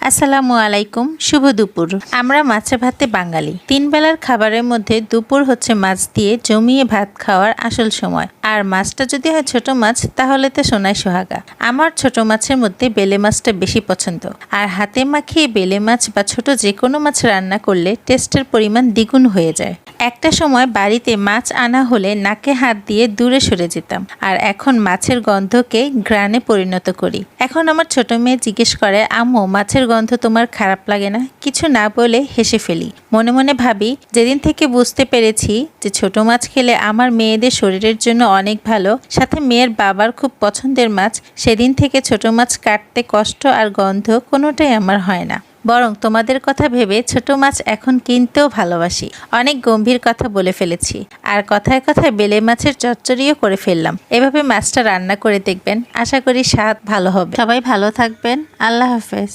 আসসালামু আলাইকুম, শুভ দুপুর। আমরা মাছে ভাতে বাঙালি। 3 বেলার খাবারের মধ্যে দুপুর হচ্ছে মাছ দিয়ে জমিয়ে ভাত খাওয়ার আসল সময়। আর মাছটা যদি হয় ছোট মাছ তাহলে তো সোনায় সোহাগা। আমার ছোট মাছের মধ্যে বেলে মাছটা বেশি পছন্দ। আর হাতে মাখিয়ে বেলে মাছ বা ছোট যে কোনো মাছ রান্না করলে টেস্টের পরিমাণ দ্বিগুণ হয়ে যায়। একটা সময় বাড়িতে মাছ আনা হলে নাকে হাত দিয়ে দূরে সরে যেতাম, আর এখন মাছের গন্ধকে ঘ্রাণে পরিণত করি। এখন আমার ছোট মেয়ে জিজ্ঞেস করে, আম্মু মাছের গন্ধ তোমার খারাপ লাগে না? কিছু না বলে হেসে ফেলি। মনে মনে ভাবি, যেদিন থেকে বুঝতে পেরেছি যে ছোট মাছ খেলে আমার মেয়েদের শরীরের জন্য অনেক ভালো, সাথে মেয়ের বাবার খুব পছন্দের মাছ, সেদিন থেকে ছোট মাছ কাটতে কষ্ট আর গন্ধ কোনোটাই আমার হয় না। বরং তোমাদের কথা ভেবে ছোট মাছ এখন কিনতেও ভালোবাসি। অনেক গম্ভীর কথা বলে ফেলেছি, আর কথায় কথায় বেলে মাছের চচ্চড়িও করে ফেললাম। এভাবে মাছটা রান্না করে দেখবেন, আশা করি স্বাদ ভালো হবে। সবাই ভালো থাকবেন। আল্লাহ হাফেজ।